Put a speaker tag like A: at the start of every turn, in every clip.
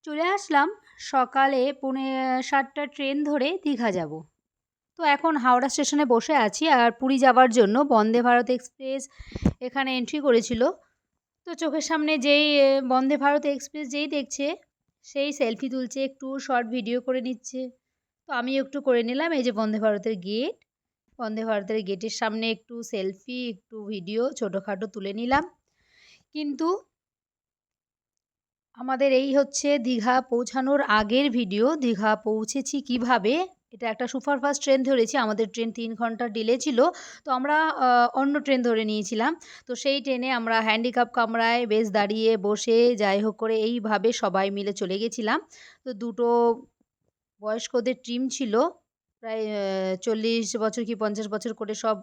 A: চলে আসলাম সকালে 7:30 ট্রেন ধরে দীঘা যাব। তো এখন হাওড়া স্টেশনে বসে আছি আর পুরী যাবার জন্য বন্দে ভারত এক্সপ্রেস এখানে এন্ট্রি করেছিল। তো চোখের সামনে যেই বন্দে ভারত এক্সপ্রেস যেই দেখছে সেই সেলফি তুলছে, একটু শর্ট ভিডিও করে নিচ্ছে। তো আমিও একটু করে নিলাম। এই যে বন্দে ভারতের গেট, বন্দে ভারতের গেটের সামনে একটু সেলফি, একটু ভিডিও ছোটোখাটো তুলে নিলাম। কিন্তু আমাদের এই হচ্ছে দীঘা পৌঁছানোর আগের ভিডিও। দীঘা পৌঁছেছি কিভাবে, এটা একটা সুপারফাস্ট ট্রেন ধরেছি। আমাদের ট্রেন 3 ঘন্টা ডিলে ছিল। তো আমরা অন্য ট্রেন ধরে নিয়েছিলাম। তো সেই ট্রেনে আমরা হ্যান্ডিক্যাপ কামরায় বেশ দাঁড়িয়ে বসে যাই হোক করে এইভাবে সবাই মিলে চলে গেছিলাম। তো দুটো বয়স্কদের টিম ছিল, প্রায় 40 বছর কি 50 বছর করে সব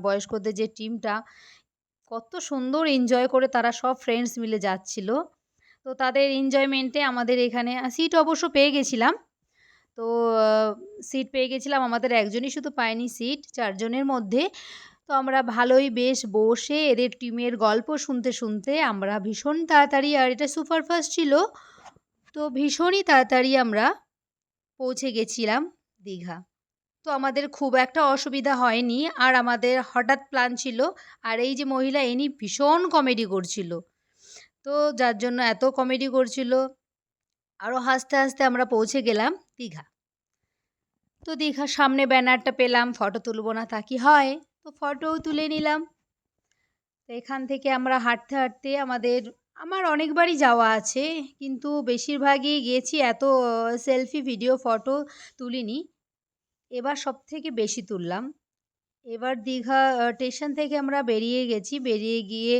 A: বয়স্কদের যে টিমটা, কত সুন্দর এনজয় করে তারা সব ফ্রেন্ডস মিলে যাচ্ছিল। তো তাদের এনজয়মেন্টে আমাদের এখানে সিট অবশ্য পেয়ে গেছিলাম। তো সিট পেয়ে গেছিলাম, আমাদের একজনই শুধু পায়নি সিট 4 জনের মধ্যে। তো আমরা ভালোই বেশ বসে এদের টিমের গল্প শুনতে শুনতে আমরা ভীষণ তাড়াতাড়ি, আর এটা সুপারফাস্ট ছিল, তো ভীষণই তাড়াতাড়ি আমরা পৌঁছে গেছিলাম দীঘা। তো আমাদের খুব একটা অসুবিধা হয়নি। আর আমাদের হঠাৎ প্ল্যান ছিল, আর এই যে মহিলা ইনি ভীষণ কমেডি করছিল। তো যার জন্য এত কমেডি করছিল, আরও হাসতে হাসতে আমরা পৌঁছে গেলাম দীঘা। তো দীঘার সামনে ব্যানারটা পেলাম, ফটো তুলব না তা কি হয়, তো ফটোও তুলে নিলাম। তো এখান থেকে আমরা হাঁটতে হাঁটতে আমার অনেকবারই যাওয়া আছে, কিন্তু বেশিরভাগই গিয়েছি, এত সেলফি ভিডিও ফটো তুলিনি। এবার সব থেকে বেশি তুললাম। এবার দীঘা স্টেশন থেকে আমরা বেরিয়ে গেছি, বেরিয়ে গিয়ে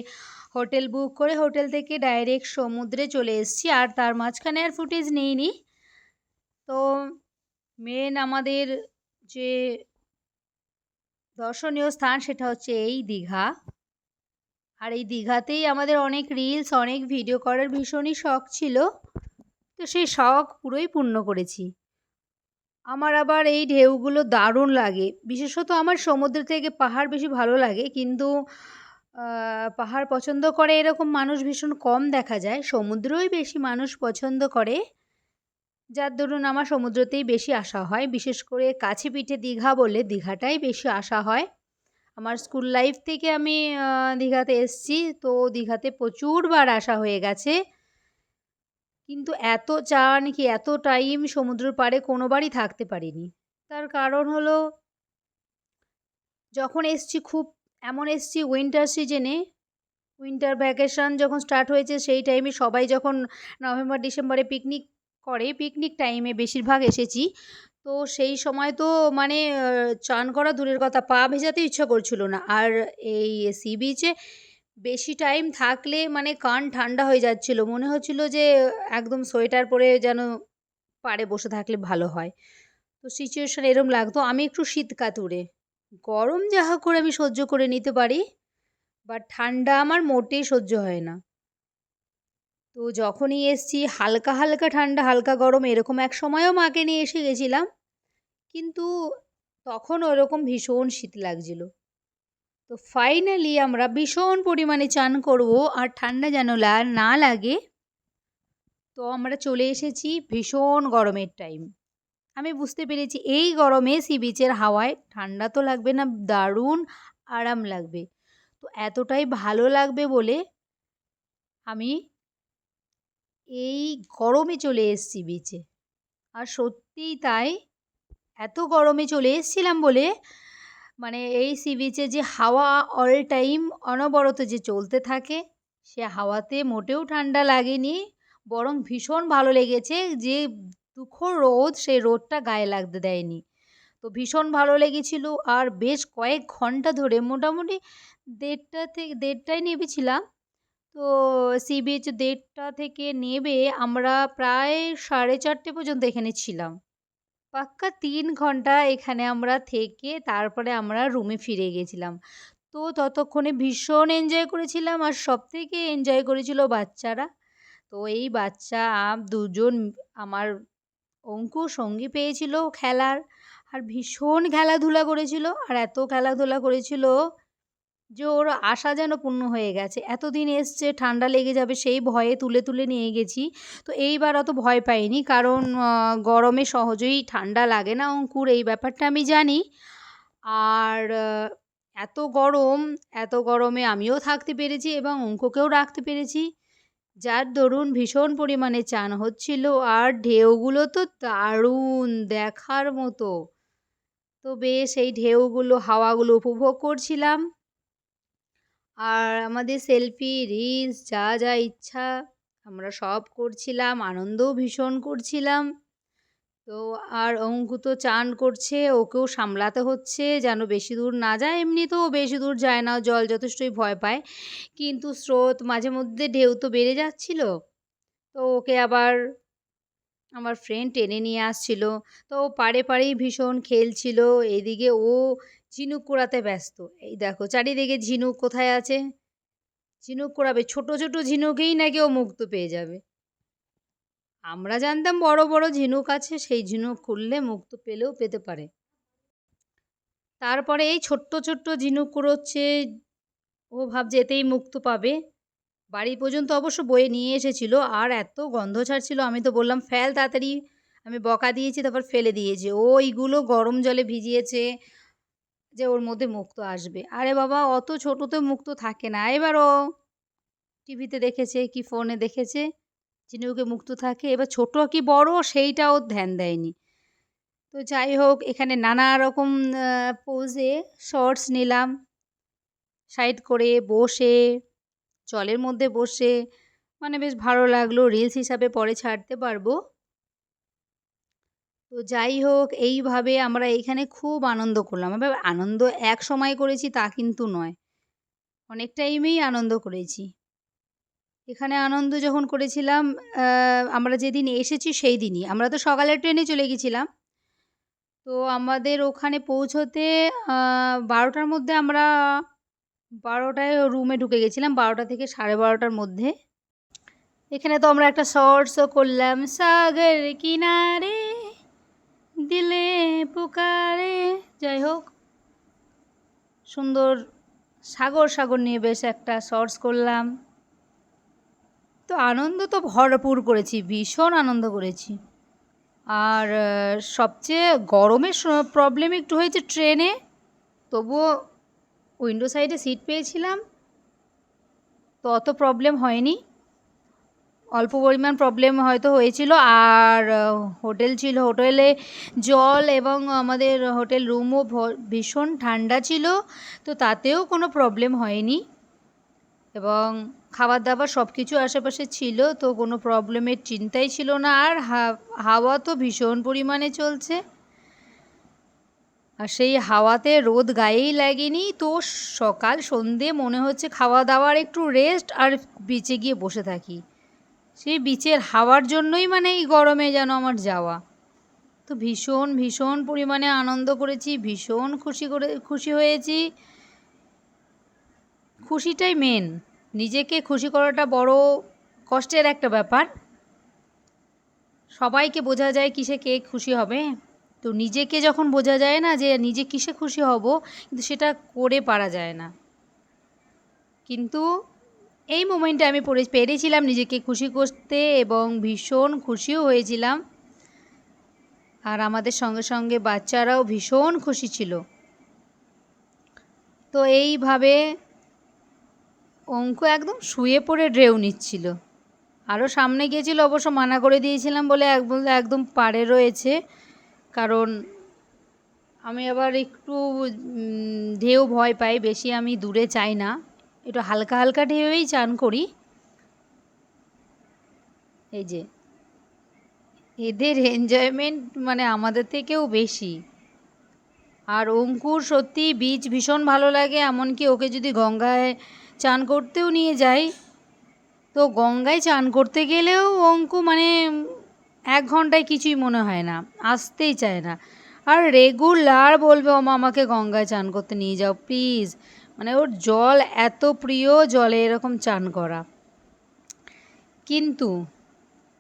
A: হোটেল বুক করে হোটেল থেকে ডাইরেক্ট সমুদ্রে চলে এসেছি। আর তার মাঝখানে আর ফুটেজ নেইনি। তো মেন আমাদের যে দর্শনীয় স্থান সেটা হচ্ছে এই দীঘা। আর এই দীঘাতেই আমাদের অনেক রিলস, অনেক ভিডিও করার ভীষণই শখ ছিল। তো সেই শখ পুরোই পূর্ণ করেছি। আমার আবার এই ঢেউগুলো দারুণ লাগে। বিশেষত আমার সমুদ্র থেকে পাহাড় বেশি ভালো লাগে, কিন্তু পাহাড় পছন্দ করে এরকম মানুষ ভীষণ কম দেখা যায়। সমুদ্রই বেশি মানুষ পছন্দ করে, যার দরুন আমার সমুদ্রতেই বেশি আসা হয়। বিশেষ করে কাছে পিঠে দীঘা বলে দীঘাটাই বেশি আসা হয়। আমার স্কুল লাইফ থেকে আমি দীঘাতে এসেছি, তো দীঘাতে প্রচুরবার আসা হয়ে গেছে। কিন্তু এত চান কি এত টাইম সমুদ্রের পাড়ে কোনোবারই থাকতে পারিনি। তার কারণ হলো, যখন এসছি খুব এমন এসছি উইন্টার সিজনে, উইন্টার ভ্যাকেশন যখন স্টার্ট হয়েছে সেই টাইমে সবাই যখন নভেম্বর ডিসেম্বরে পিকনিক করে, পিকনিক টাইমে বেশিরভাগ এসেছি। তো সেই সময় তো মানে চান করা দূরের কথা, পা ভেজাতে ইচ্ছা করছিল না। আর এই সি বিচে বেশি টাইম থাকলে মানে কান ঠান্ডা হয়ে যাচ্ছিল, মনে হচ্ছিল যে একদম সোয়েটার পরে যেন পাড়ে বসে থাকলে ভালো হয়। তো সিচুয়েশন এরম লাগতো। আমি একটু শীত কাতুরে, গরম যাহা করে আমি সহ্য করে নিতে পারি, বাট ঠান্ডা আমার মোটেই সহ্য হয় না। তো যখনই এসছি হালকা হালকা ঠান্ডা হালকা গরম এরকম এক সময়ও মাকে নিয়ে এসে গেছিলাম, কিন্তু তখন ওরকম ভীষণ শীত লাগছিল। তো ফাইনালি আমরা ভীষণ পরিমাণে চান করব আর ঠান্ডা যেন না লাগে, তো আমরা চলে এসেছি ভীষণ গরমের টাইম। আমি বুঝতে পেরেছি এই গরমে সি বিচের হাওয়ায় ঠান্ডা তো লাগবে না, দারুণ আরাম লাগবে। তো এতটাই ভালো লাগবে বলে আমি এই গরমে চলে এসেছি বিচে। আর সত্যিই তাই, এত গরমে চলে এসেছিলাম বলে মানে এই সি বিচে যে হাওয়া অল টাইম অনবরত যে চলতে থাকে, সে হাওয়াতে মোটেও ঠান্ডা লাগেনি, বরং ভীষণ ভালো লেগেছে। যে তুখোড় রোদ, সেই রোদটা গায়ে লাগতে দেয়নি। তো ভীষণ ভালো লেগেছিল। আর বেশ কয়েক ঘন্টা ধরে মোটামুটি 1:30টায় নেমেছিলাম। তো সি বিচ 1:30টা থেকে নেমে আমরা প্রায় 4:30 পর্যন্ত এখানে ছিলাম। পাক্কা 3 ঘন্টা এখানে আমরা থেকে তারপরে আমরা রুমে ফিরে গেছিলাম। তো ততক্ষণে ভীষণ এনজয় করেছিলাম, আর সবথেকে এনজয় করেছিল বাচ্চারা। তো এই বাচ্চা 2 জন আমার অঙ্কু সঙ্গী পেয়েছিল খেলার, আর ভীষণ খেলাধুলা করেছিল। আর এত খেলাধুলা করেছিল যে ওর আশা যেন পূর্ণ হয়ে গেছে। এতদিন এসছে ঠান্ডা লেগে যাবে সেই ভয়ে তুলে, তুলে নিয়ে গেছি। তো এইবার অত ভয় পাইনি কারণ গরমে সহজেই ঠান্ডা লাগে না অঙ্কুর, এই ব্যাপারটা আমি জানি। আর এত গরম, এত গরমে আমিও থাকতে পেরেছি এবং অঙ্কুকেও রাখতে পেরেছি। যার দরুন ভীষণ পরিমাণে চান হচ্ছিল আর ঢেউগুলো তো দারুণ দেখার মতো। তো বেশ এই ঢেউগুলো, হাওয়াগুলো উপভোগ করছিলাম। আর আমাদের সেলফি, রিলস যা, যা ইচ্ছা আমরা সব করছিলাম, আনন্দও ভীষণ করছিলাম। তো আর অঙ্কু তো চান করছে, ওকেও সামলাতে হচ্ছে যেন বেশি দূর না যায়। এমনিতেও বেশি দূর যায় না, জল যথেষ্টই ভয় পায়। কিন্তু স্রোত মাঝে মধ্যে ঢেউ তো বেড়ে যাচ্ছিল। তো ওকে আবার আমার ফ্রেন্ড টেনে নিয়ে আসছিল। তো ও পাড়ে, পাড়েই ভীষণ খেলছিল। এদিকে ও ঝিনুক কুড়াতে ব্যস্ত। এই দেখো চারিদিকে ঝিনুক কোথায় আছে? ঝিনুক কুড়াবে। ছোট, ছোট ঝিনুকেই নাকি ও মুক্ত পেয়ে যাবে। আমরা জানতাম বড়, বড় ঝিনুক আছে, সেই ঝিনুক খুললে মুক্ত পেলেও পেতে পারে। তারপরে এই ছোট্ট, ছোট্ট ঝিনুক কুড়োচ্ছে। ও ভাবছে এতেই মুক্ত পাবে। বাড়ি পর্যন্ত অবশ্য বয়ে নিয়ে এসেছিল আর এত গন্ধ ছাড়ছিল আমি তো বললাম ফেল তাড়াতাড়ি। আমি বকা দিয়েছি তারপর ফেলে দিয়েছে। ও ওইগুলো গরম জলে ভিজিয়েছে যে ওর মধ্যে মুক্ত আসবে। আরে বাবা অত ছোটতে মুক্ত থাকে না। এবার ও টিভিতে দেখেছে কি ফোনে দেখেছে ঝিনুকে মুক্ত থাকে। এবার ছোট কি বড় সেইটা ও ধ্যান দেয়নি। তো যাই হোক এখানে নানা রকম পোজে শর্টস নিলাম। সাইড করে বসে, জলের মধ্যে বসে মানে বেশ ভালো লাগলো। রিলস হিসাবে পরে ছাড়তে পারবো। তো যাই হোক এইভাবে আমরা এইখানে খুব আনন্দ করলাম। এবার আনন্দ একসময় করেছি তা কিন্তু নয়। অনেক টাইমেই আনন্দ করেছি। এখানে আনন্দ যখন করেছিলাম আমরা যেদিন এসেছি সেই দিনই। আমরা তো সকালের ট্রেনে চলে গেছিলাম। তো আমাদের ওখানে পৌঁছোতে ১২টার মধ্যে আমরা ১২টায় রুমে ঢুকে গেছিলাম। ১২টা থেকে ১২:৩০টার মধ্যে। এখানে তো আমরা একটা শর্টসও করলাম। সাগর কিনারে দিলে পুকারে। যাই হোক সুন্দর সাগর, সাগর নিয়ে বেশ একটা শর্টস করলাম। তো আনন্দ তো ভরপুর করেছি, ভীষণ আনন্দ করেছি। আর সবচেয়ে গরমের প্রবলেম একটু হয়েছে ট্রেনে। তবুও উইন্ডো সাইডে সিট পেয়েছিলাম। তো অত প্রবলেম হয়নি। অল্প পরিমাণ প্রবলেম হয়তো হয়েছিল। আর হোটেল ছিল, হোটেলে জল এবং আমাদের হোটেল রুমও ভীষণ ঠান্ডা ছিল। তো তাতেও কোনো প্রবলেম হয়নি এবং খাবার দাবার সব কিছু আশেপাশে ছিল। তো কোনো প্রবলেমের চিন্তাই ছিল না। আর হাওয়া তো ভীষণ পরিমাণে চলছে। আর সেই হাওয়াতে রোদ গায়েই লাগেনি। তো সকাল সন্ধে মনে হচ্ছে খাওয়া দাওয়ার একটু রেস্ট আর বিচে গিয়ে বসে থাকি। সেই বিচের হাওয়ার জন্যই মানে এই গরমে যেন আমার যাওয়া। তো ভীষণ, ভীষণ পরিমাণে আনন্দ করেছি, ভীষণ খুশি হয়েছি। খুশিটাই মেন। নিজেকে খুশি করাটা বড় কষ্টের একটা ব্যাপার। সবাইকে বোঝা যায় কিসে কে খুশি হবে। তো নিজেকে যখন বোঝা যায় না যে নিজে কিসে খুশি হব, কিন্তু সেটা করে পারা যায় না। কিন্তু এই মোমেন্টে আমি পেরেছিলাম নিজেকে খুশি করতে এবং ভীষণ খুশিও হয়েছিলাম। আর আমাদের সঙ্গে সঙ্গে বাচ্চারাও ভীষণ খুশি ছিল। তো এইভাবে অঙ্কু একদম শুয়ে পড়ে ঢেউ নিচ্ছিল। আরও সামনে গিয়েছিল, অবশ্য মানা করে দিয়েছিলাম বলে একদম পাড়ে রয়েছে। কারণ আমি আবার একটু ঢেউ ভয় পাই, বেশি আমি দূরে চাই না। একটু হালকা হালকা ঢেউয়েই চান করি। এই যে এদের এনজয়মেন্ট মানে আমাদের থেকেও বেশি। আর অঙ্কুর সত্যি বিচ ভীষণ ভালো লাগে। এমনকি ওকে যদি গঙ্গায় চান করতেও নিয়ে যাই, তো গঙ্গায় চান করতে গেলেও অঙ্কু মানে ১ ঘন্টায় কিছুই মনে হয় না, আসতেই চায় না। আর রেগুলার বলবে ওমা আমাকে গঙ্গায় চান করতে নিয়ে যাও প্লিজ। মানে ওর জল এত প্রিয়, জলে এরকম চান করা। কিন্তু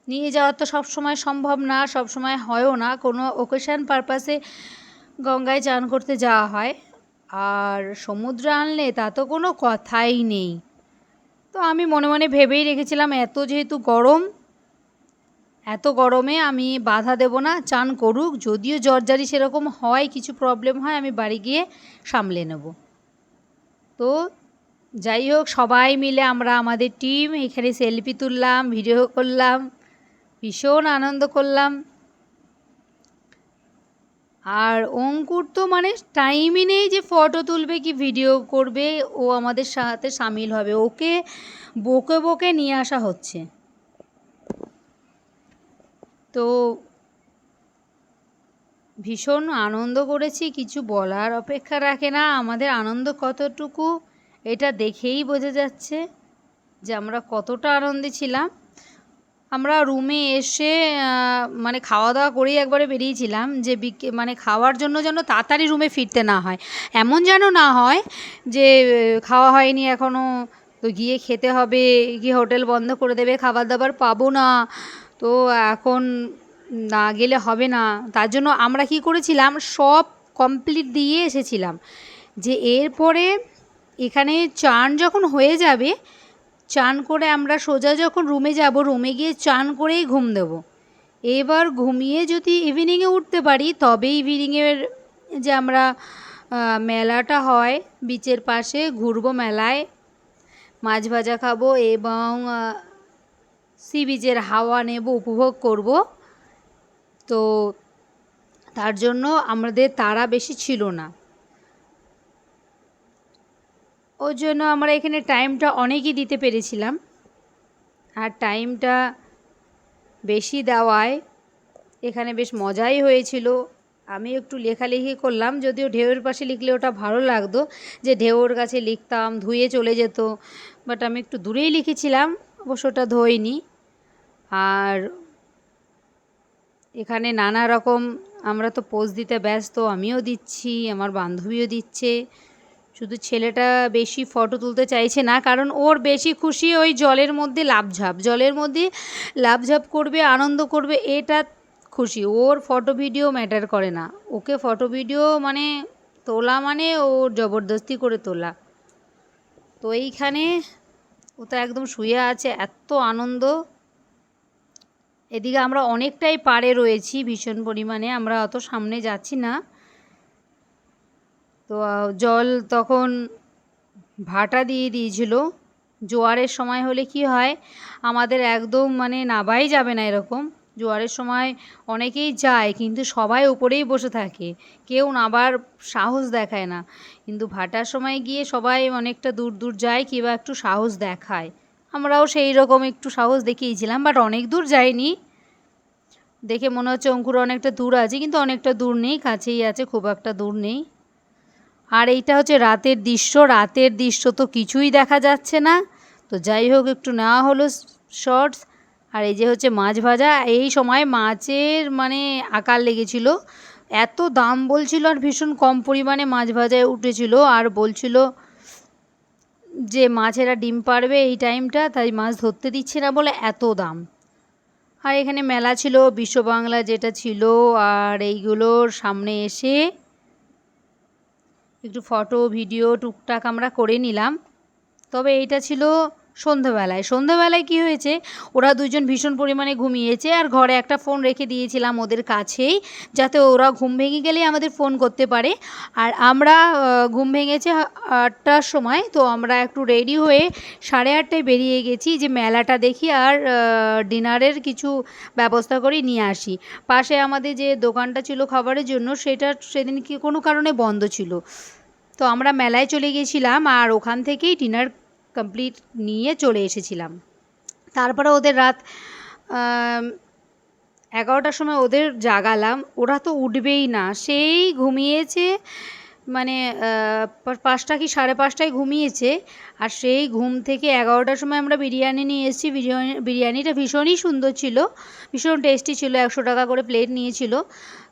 A: নিয়ে যাওয়া তো সবসময় সম্ভব না, সবসময় হয়ও না। কোনো অকেশান পারপাসে গঙ্গায় চান করতে যাওয়া হয়। আর সমুদ্র আনলে তা তো কোনো কথাই নেই। তো আমি মনে মনে ভেবেই রেখেছিলাম এত যেহেতু গরম, এত গরমে আমি বাধা দেব না, চান করুক, যদিও জ্বরজারি সেরকম হয়, কিছু প্রবলেম হয়, আমি বাড়ি গিয়ে সামলে নেব। তো যাই হোক, সবাই মিলে আমরা আমাদের টিম এখানে সেলফি তুললাম, ভিডিও করলাম, ভীষণ আনন্দ করলাম। আর অঙ্কুর তো মানে টাইমই নেই যে ফটো তুলবে কি ভিডিও করবে, ও আমাদের সাথে সামিল হবে, ওকে বকে বকে নিয়ে আসা হচ্ছে। তো ভীষণ আনন্দ করেছি, কিছু বলার অপেক্ষা রাখে না। আমাদের আনন্দ কতটুকু এটা দেখেই বোঝা যাচ্ছে যে আমরা কতটা আনন্দে ছিলাম। আমরা রুমে এসে মানে খাওয়া দাওয়া করেই একবারে বেরিয়েছিলাম যে মানে খাওয়ার জন্য যেন তাড়াতাড়ি রুমে ফিরতে না হয়, এমন যেন না হয় যে খাওয়া হয়নি এখনও, তো গিয়ে খেতে হবে, গিয়ে হোটেল বন্ধ করে দেবে, খাবার দাবার পাবো না, তো এখন না গেলে হবে না। তার জন্য আমরা কি করেছিলাম, সব কমপ্লিট দিয়ে এসেছিলাম যে এরপরে এখানে চান যখন হয়ে যাবে, চান করে আমরা সোজা যখন রুমে যাব, রুমে গিয়ে চান করেই ঘুম দেব। এবার ঘুমিয়ে যদি ইভিনিংয়ে উঠতে পারি, তবে ইভিনিংয়ের যে আমরা মেলাটা হয় বিচের পাশে, ঘুরবো মেলায়, মাছ ভাজা খাবো এবং সি বিচের হাওয়া নেব, উপভোগ করব। তো তার জন্য আমাদের তাড়া বেশি ছিল না, ওর জন্য আমরা এখানে টাইমটা অনেকই দিতে পেরেছিলাম। আর টাইমটা বেশি দেওয়ায় এখানে বেশ মজাই হয়েছিল। আমি একটু লেখালেখি করলাম, যদিও ঢেউয়ের পাশে লিখলে ওটা ভালো লাগতো, যে ঢেউয়ের কাছে লিখতাম ধুয়ে চলে যেত, বাট আমি একটু দূরেই লিখেছিলাম, অবশ্য ওটা ধোয়নি। আর এখানে নানা রকম আমরা তো পোজ দিতে ব্যস্ত, আমিও দিচ্ছি, আমার বান্ধবীও দিচ্ছে। শুধু ছেলেটা বেশি ফটো তুলতে চাইছে না, কারণ ওর বেশি খুশি ওই জলের মধ্যে লাফঝাপ, জলের মধ্যে লাফঝাপ করবে, আনন্দ করবে, এটা খুশি। ওর ফটো ভিডিও ম্যাটার করে না, ওকে ফটো ভিডিও মানে তোলা মানে ওর জবরদস্তি করে তোলা। তো এইখানে ও তো একদম শুয়ে আছে, এত আনন্দ। এদিকে আমরা অনেকটাই পাড়ে রয়েছি, ভীষণ পরিমাণে, আমরা অত সামনে যাচ্ছি না। তো জল তখন ভাটা দিয়ে দিয়েছিল। জোয়ারের সময় হলে কি হয়, আমাদের একদম মানে নাবাই যাবে না এরকম। জোয়ারের সময় অনেকেই যায়, কিন্তু সবাই উপরেই বসে থাকে, কেউ নাবার সাহস দেখায় না। কিন্তু ভাটার সময় গিয়ে সবাই অনেকটা দূর দূর যায়, কিংবা একটু সাহস দেখায়। আমরাও সেই রকম একটু সাহস দেখিয়েছিলাম, বাট অনেক দূর যাইনি। দেখে মনে হচ্ছে অঙ্কুর অনেকটা দূর আছে, কিন্তু অনেকটা দূর নেই, কাছেই আছে, খুব একটা দূর নেই। আর এইটা হচ্ছে রাতের দৃশ্য, রাতের দৃশ্য তো কিছুই দেখা যাচ্ছে না। তো যাই হোক, একটু নেওয়া হলো শর্টস। আর এই যে হচ্ছে মাছ ভাজা, এই সময় মাছের মানে আকার লেগেছিল, এত দাম বলছিল, আর ভীষণ কম পরিমাণে মাছ ভাজায় উঠেছিল, আর বলছিল যে মাছেরা ডিম পাড়বে এই টাইমটা, তাই মাছ ধরতে দিচ্ছে না বলে এত দাম। আর এখানে মেলা ছিল, বিশ্ব বাংলা যেটা ছিল, আর এইগুলোর সামনে এসে একটু ফটো ভিডিও টুকটাক আমরা করে নিলাম। তবে এইটা ছিল সন্ধেবেলায়। সন্ধেবেলায় কী হয়েছে, ওরা দুজন ভীষণ পরিমাণে ঘুমিয়েছে, আর ঘরে একটা ফোন রেখে দিয়েছিলাম ওদের কাছেই, যাতে ওরা ঘুম ভেঙে গেলেই আমাদের ফোন করতে পারে। আর আমরা ঘুম ভেঙেছে 8টার সময়, তো আমরা একটু রেডি হয়ে 8:30টায় বেরিয়ে গেছি যে মেলাটা দেখি আর ডিনারের কিছু ব্যবস্থা করে নিয়ে আসি। পাশে আমাদের যে দোকানটা ছিল খাবারের জন্য, সেটা সেদিন কি কোনো কারণে বন্ধ ছিল। তো আমরা মেলায় চলে গিয়েছিলাম, আর ওখান থেকেই ডিনার কমপ্লিট নিয়ে চলে এসেছিলাম। তারপরে ওদের রাত 11টার সময় ওদের জাগালাম, ওরা তো উঠবেই না, সেই ঘুমিয়েছে, মানে 5টা কি 5:30টায় ঘুমিয়েছে। আর সেই ঘুম থেকে 11টার সময় আমরা বিরিয়ানি নিয়ে এসেছি। বিরিয়ানিটা ভীষণই সুন্দর ছিল, ভীষণ টেস্টি ছিল, 100 টাকা করে প্লেট নিয়েছিল।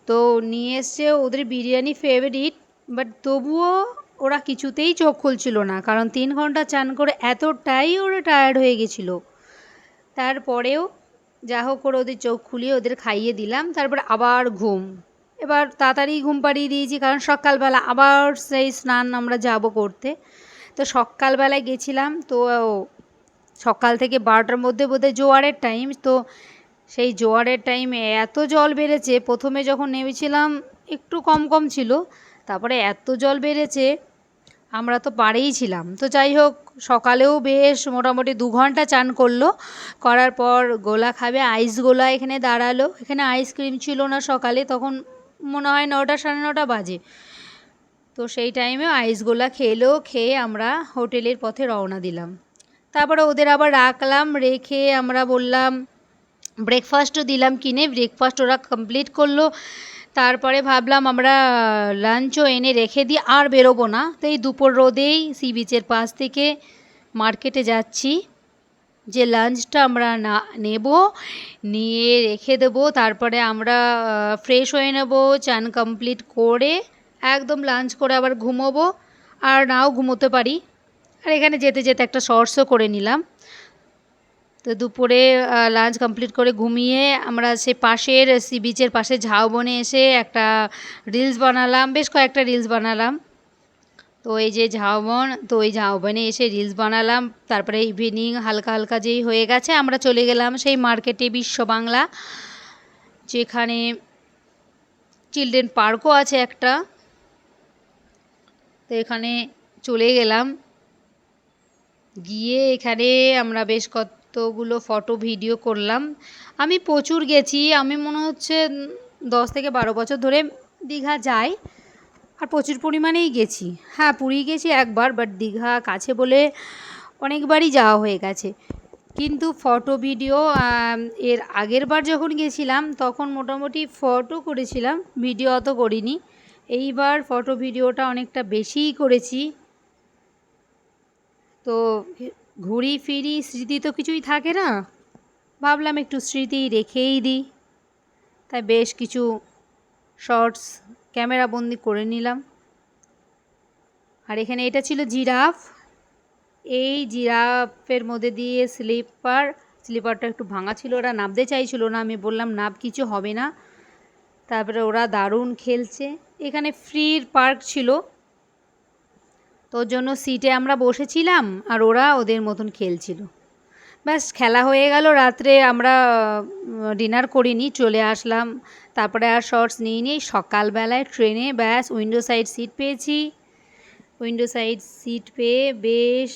A: তো নিয়ে এসছে, ওদের বিরিয়ানি ফেভারিট, বাট তবুও ওরা কিছুতেই চোখ খুলছিল না, কারণ 3 ঘন্টা চান করে এতটাই ওরা টায়ার্ড হয়ে গেছিলো। তারপরেও যা হোক করে ওদের চোখ খুলিয়ে ওদের খাইয়ে দিলাম, তারপর আবার ঘুম। এবার তাড়াতাড়ি ঘুম পাড়িয়ে দিয়েছি, কারণ সকালবেলা আবার সেই স্নান আমরা যাব করতে। তো সকালবেলায় গেছিলাম, তো সকাল থেকে 12টার মধ্যে বোধহয় জোয়ারের টাইম। তো সেই জোয়ারের টাইমে এত জল বেড়েছে, প্রথমে যখন নেমেছিলাম একটু কম কম ছিল, তারপরে এত জল বেড়েছে, আমরা তো পাড়েই ছিলাম। তো যাই হোক, সকালেও বেশ মোটামুটি 2 ঘন্টা চান করলো। করার পর গোলা খাবে, আইস গোলা এখানে দাঁড়ালো। এখানে আইসক্রিম ছিল না সকালে, তখন মনে হয় 9টা 9:30 বাজে। তো সেই টাইমে আইস গোলা খেলো, খেয়ে আমরা হোটেলের পথে রওনা দিলাম। তারপরে ওদের আবার রাখলাম, রেখে আমরা বললাম ব্রেকফাস্টও দিলাম কিনে, ব্রেকফাস্ট ওরা কমপ্লিট করলো। তারপরে ভাবলাম আমরা লাঞ্চও এনে রেখে দিই, আর বেরোবো না। তো এই দুপুর রোদেই সি বিচের পাশ থেকে মার্কেটে যাচ্ছি, যে লাঞ্চটা আমরা না নেব, নিয়ে রেখে দেবো। তারপরে আমরা ফ্রেশ হয়ে নেব, চান কমপ্লিট করে একদম লাঞ্চ করে আবার ঘুমোবো, আর নাও ঘুমোতে পারি। আর এখানে যেতে যেতে একটা শর্টসও করে নিলাম। তো দুপুরে লাঞ্চ কমপ্লিট করে ঘুমিয়ে আমরা সে পাশের সি বিচের পাশে ঝাউবনে এসে একটা রিলস বানালাম, বেশ কয়েকটা রিলস বানালাম। তো এই যে ঝাউবন, তো ওই ঝাউবনে এসে রিলস বানালাম। তারপরে ইভিনিং হালকা হালকা যেই হয়ে গেছে, আমরা চলে গেলাম সেই মার্কেটে, বিশ্ব বাংলা, যেখানে চিলড্রেন পার্কও আছে একটা। তো এখানে চলে গেলাম, গিয়ে এখানে আমরা বেশ কতগুলো ফটো ভিডিও করলাম। আমি প্রচুর গেছি, আমি মনে হচ্ছে 10 থেকে 12 বছর ধরে দীঘা যাই, আর প্রচুর পরিমাণেই গেছি। হ্যাঁ, পুরী গেছি একবার, বাট দীঘা কাছে বলে অনেকবারই যাওয়া হয়ে গেছে। কিন্তু ফটো ভিডিও এর আগের বার যখন গেছিলাম তখন মোটামুটি ফটো করেছিলাম, ভিডিও অত করিনি। এইবার ফটো ভিডিওটা অনেকটা বেশিই করেছি। তো ঘুরি ফিরি, স্মৃতি তো কিছুই থাকে না, ভাবলাম একটু স্মৃতি রেখেই দিই, তাই বেশ কিছু শর্টস ক্যামেরা বন্দি করে নিলাম। আর এখানে এটা ছিল জিরাফ, এই জিরাফের মধ্যে দিয়ে স্লিপারটা একটু ভাঙা ছিল, ওরা নামতে চাইছিল না, আমি বললাম নাম, কিছু হবে না। তারপরে ওরা দারুণ খেলছে। এখানে ফ্রির পার্ক ছিল, তোর জন্য সিটে আমরা বসেছিলাম আর ওরা ওদের মতন খেলছিল। ব্যাস খেলা হয়ে গেল, রাত্রে আমরা ডিনার করিনি, চলে আসলাম। তারপরে আর শর্টস নিইনি। সকালবেলায় ট্রেনে ব্যাস উইন্ডো সাইড সিট পেয়েছি, উইন্ডো সাইড সিট পেয়ে বেশ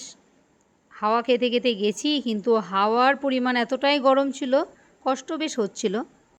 A: হাওয়া খেতে খেতে গেছি, কিন্তু হাওয়ার পরিমাণ এতটাই গরম ছিল, কষ্ট বেশ হচ্ছিল।